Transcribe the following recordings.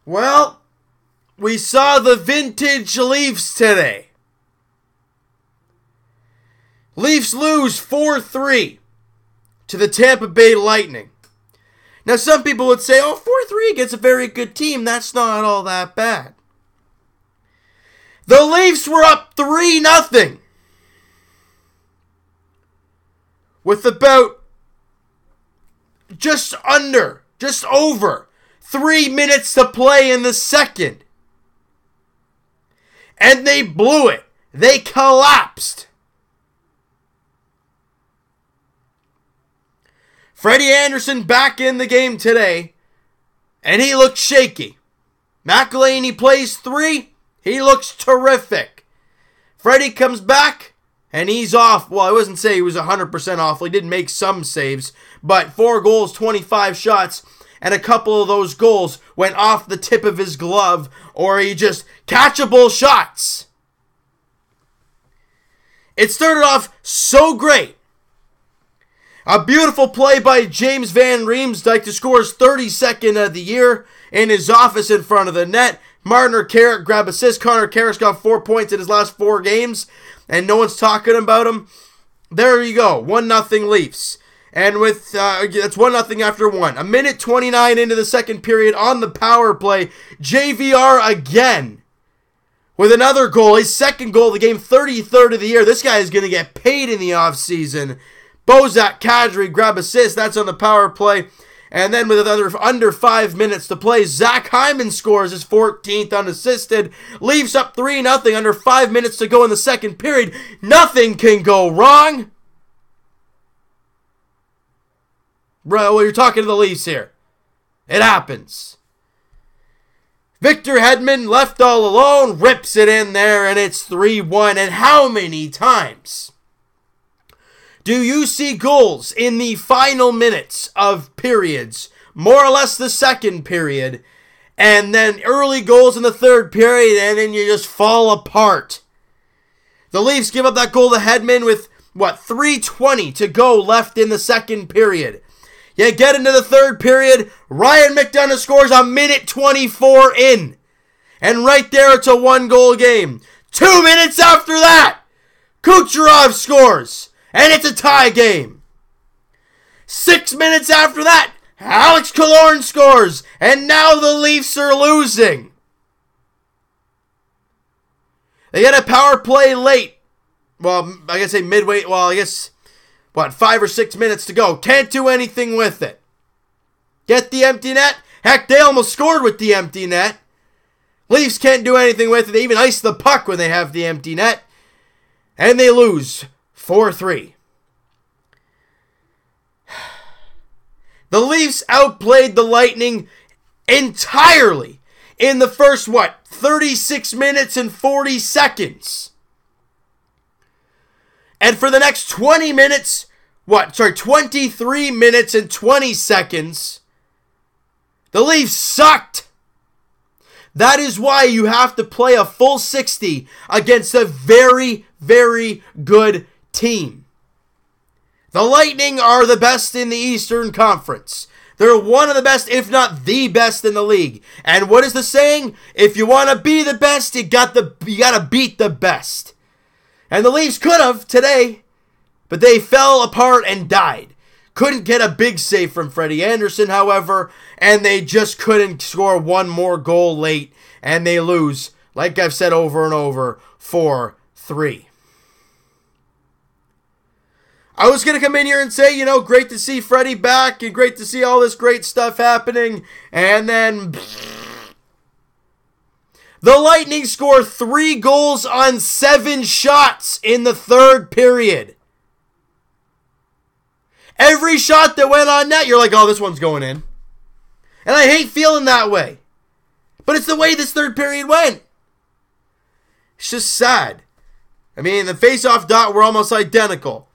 Well, we saw the vintage Leafs today. Leafs lose 4-3 to the Tampa Bay Lightning. Now, some people would say, 4-3 against a very good team. That's not all that bad. The Leafs were up 3-0 with about just over 3 minutes to play in the second. And they blew it. They collapsed. Freddie Anderson back in the game today, and he looks shaky. McElhinney plays 3. He looks terrific. Freddie comes back, and he's off. Well, I wouldn't say he was 100% off. He did make some saves, but 4 goals, 25 shots, and a couple of those goals went off the tip of his glove, or he just catchable shots. It started off so great. A beautiful play by James Van Riemsdyk to score his 32nd of the year in his office in front of the net. Martin Carrick grabbed assist. Connor Carrick's got 4 points in his last 4 games, and no one's talking about him. There you go, 1-0 Leafs. And with that's 1-0 after 1. A minute 29 into the second period on the power play, JVR again with another goal. His second goal of the game, 33rd of the year. This guy is going to get paid in the offseason. Bozak Kadri grab assist. That's on the power play. And then with under 5 minutes to play, Zach Hyman scores his 14th unassisted. Leafs up 3-0 under 5 minutes to go in the second period. Nothing can go wrong. Bro, well, you're talking to the Leafs here. It happens. Victor Hedman, left all alone, rips it in there, and it's 3-1. And how many times do you see goals in the final minutes of periods, more or less the second period, and then early goals in the third period, and then you just fall apart? The Leafs give up that goal to Hedman with, 3:20 to go left in the second period. You get into the third period, Ryan McDonagh scores a minute 24 in. And right there, it's a 1-goal game. 2 minutes after that, Kucherov scores. And it's a tie game. 6 minutes after that, Alex Killorn scores. And now the Leafs are losing. They get a power play late. Well, I guess say midway. Well, I guess, 5 or 6 minutes to go. Can't do anything with it. Get the empty net. Heck, they almost scored with the empty net. Leafs can't do anything with it. They even ice the puck when they have the empty net. And they lose 4-3. The Leafs outplayed the Lightning entirely in the first, 36 minutes and 40 seconds. And for the next 20 minutes, 23 minutes and 20 seconds, the Leafs sucked. That is why you have to play a full 60 against a very, very good team. The Lightning are the best in the Eastern Conference. They're one of the best, if not the best in the league. And what is the saying? If you want to be the best, you got to beat the best. And the Leafs could have today, but they fell apart and died. Couldn't get a big save from Freddie Anderson, however, and they just couldn't score one more goal late, and they lose, like I've said over and over, 4-3. I was going to come in here and say, great to see Freddie back, and great to see all this great stuff happening, and then the Lightning score 3 goals on 7 shots in the third period. Every shot that went on net, you're like, this one's going in. And I hate feeling that way. But it's the way this third period went. It's just sad. I mean, the face-off dot were almost identical.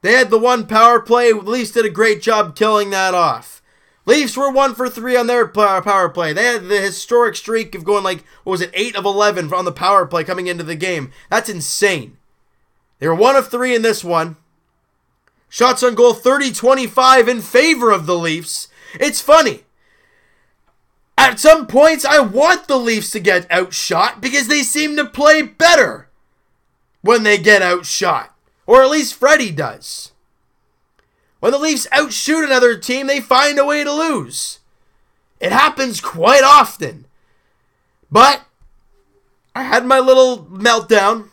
They had the one power play. Leafs did a great job killing that off. Leafs were 1 for 3 on their power play. They had the historic streak of going 8 of 11 on the power play coming into the game. That's insane. They were 1 of 3 in this one. Shots on goal 30-25 in favor of the Leafs. It's funny. At some points, I want the Leafs to get outshot because they seem to play better when they get outshot. Or at least Freddie does. When the Leafs outshoot another team, they find a way to lose. It happens quite often. But I had my little meltdown.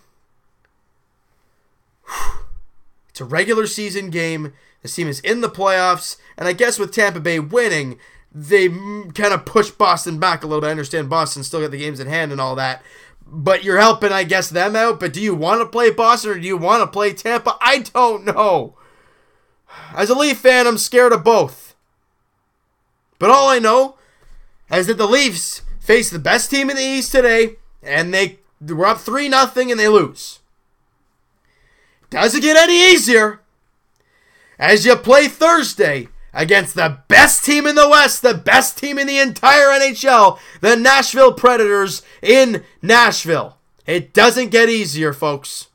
It's a regular season game. This team is in the playoffs. And I guess with Tampa Bay winning, they kind of push Boston back a little bit. I understand Boston still got the games in hand and all that. But you're helping, I guess, them out. But do you want to play Boston or do you want to play Tampa? I don't know. As a Leaf fan, I'm scared of both. But all I know is that the Leafs face the best team in the East today, and they were up 3-0 and they lose. Doesn't get any easier as you play Thursday against the best team in the West, the best team in the entire NHL, the Nashville Predators in Nashville. It doesn't get easier, folks.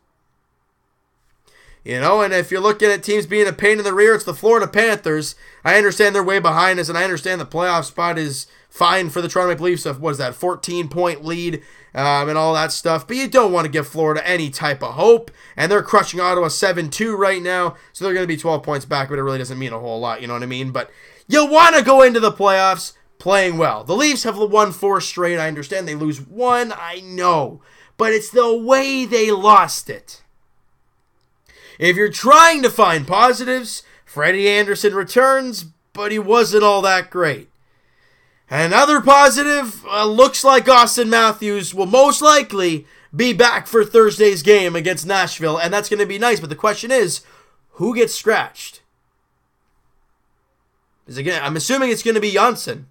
You know, and if you're looking at teams being a pain in the rear, it's the Florida Panthers. I understand they're way behind us, and I understand the playoff spot is fine for the Toronto Maple Leafs of, 14-point lead and all that stuff. But you don't want to give Florida any type of hope. And they're crushing Ottawa 7-2 right now, so they're going to be 12 points back, but it really doesn't mean a whole lot, you know what I mean? But you want to go into the playoffs playing well. The Leafs have won 4 straight. I understand they lose 1, I know. But it's the way they lost it. If you're trying to find positives, Freddie Anderson returns, but he wasn't all that great. Another positive, looks like Austin Matthews will most likely be back for Thursday's game against Nashville, and that's going to be nice. But the question is, who gets scratched? Again, I'm assuming it's going to be Janssen.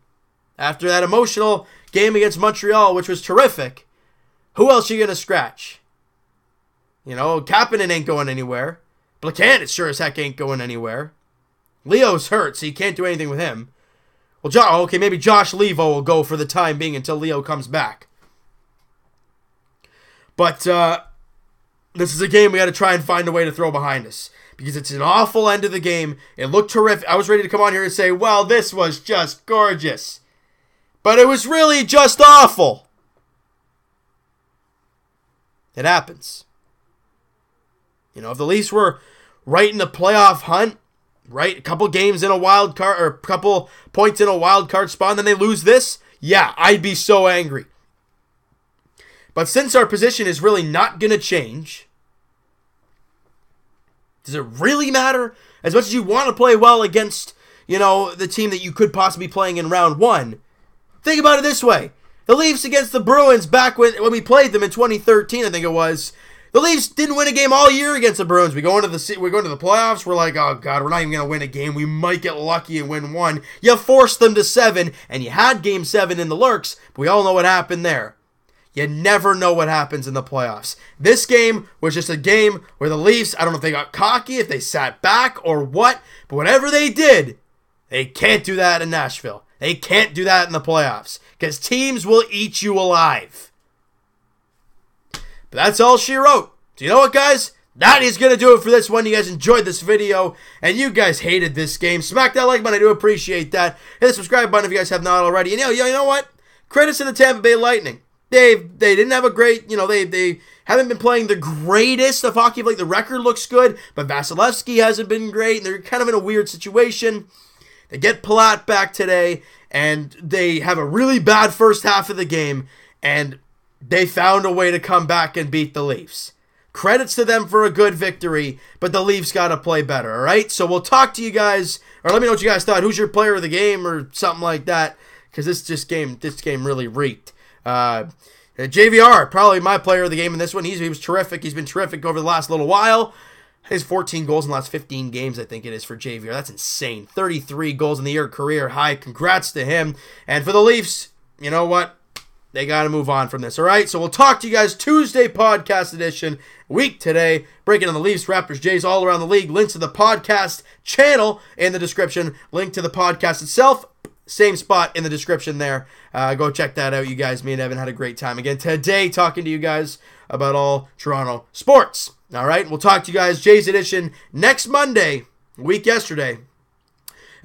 After that emotional game against Montreal, which was terrific, who else are you going to scratch? You know, Kapanen ain't going anywhere. Buchanan sure as heck ain't going anywhere. Leo's hurt, so you can't do anything with him. Well, okay, maybe Josh Levo will go for the time being until Leo comes back. But this is a game we got to try and find a way to throw behind us. Because it's an awful end of the game. It looked terrific. I was ready to come on here and say, well, this was just gorgeous. But it was really just awful. It happens. You know, if the Leafs were right in the playoff hunt, right, a couple games in a wild card, or a couple points in a wild card spot, and then they lose this, yeah, I'd be so angry. But since our position is really not going to change, does it really matter? As much as you want to play well against, you know, the team that you could possibly be playing in round 1, think about it this way. The Leafs against the Bruins back when we played them in 2013, I think it was, the Leafs didn't win a game all year against the Bruins. We're going to the playoffs. We're like, oh, God, we're not even going to win a game. We might get lucky and win 1. You forced them to 7, and you had Game 7 in the lurks, but we all know what happened there. You never know what happens in the playoffs. This game was just a game where the Leafs, I don't know if they got cocky, if they sat back or what, but whatever they did, they can't do that in Nashville. They can't do that in the playoffs, because teams will eat you alive. But that's all she wrote. So you know what, guys? That is going to do it for this one. You guys enjoyed this video, and you guys hated this game. Smack that like button. I do appreciate that. Hit the subscribe button if you guys have not already. And you know what? Credits to the Tampa Bay Lightning. They didn't have a great, they haven't been playing the greatest of hockey. Like, the record looks good, but Vasilevsky hasn't been great, and they're kind of in a weird situation. They get Palat back today, and they have a really bad first half of the game, and they found a way to come back and beat the Leafs. Credits to them for a good victory, but the Leafs got to play better, all right? So we'll talk to you guys, or let me know what you guys thought. Who's your player of the game or something like that, because this game really reeked. JVR, probably my player of the game in this one. He was terrific. He's been terrific over the last little while. His 14 goals in the last 15 games, I think it is, for JVR. That's insane. 33 goals in the year, career high. Congrats to him. And for the Leafs, you know what? They got to move on from this, all right? So we'll talk to you guys Tuesday podcast edition, week today, breaking on the Leafs, Raptors, Jays, all around the league. Links to the podcast channel in the description. Link to the podcast itself, same spot in the description there. Go check that out. You guys, me and Evan had a great time again today talking to you guys about all Toronto sports. All right, we'll talk to you guys Jays edition next Monday, week yesterday.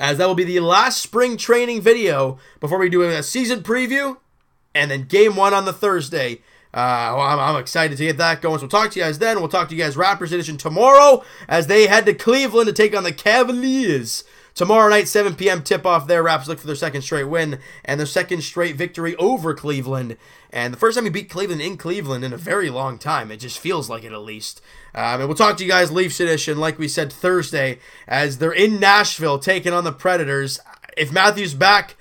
as that will be the last spring training video before we do a season preview and then game 1 on the Thursday. I'm excited to get that going. So we'll talk to you guys then. We'll talk to you guys Raptors edition tomorrow as they head to Cleveland to take on the Cavaliers. Tomorrow night, 7 p.m. tip-off there. Raps look for their second straight win and their second straight victory over Cleveland. And the first time we beat Cleveland in Cleveland in a very long time. It just feels like it, at least. And we'll talk to you guys Leafs edition, like we said, Thursday, as they're in Nashville taking on the Predators. If Matthew's back,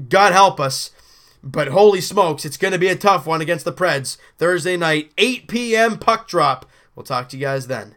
God help us. But holy smokes, it's going to be a tough one against the Preds. Thursday night, 8 p.m. puck drop. We'll talk to you guys then.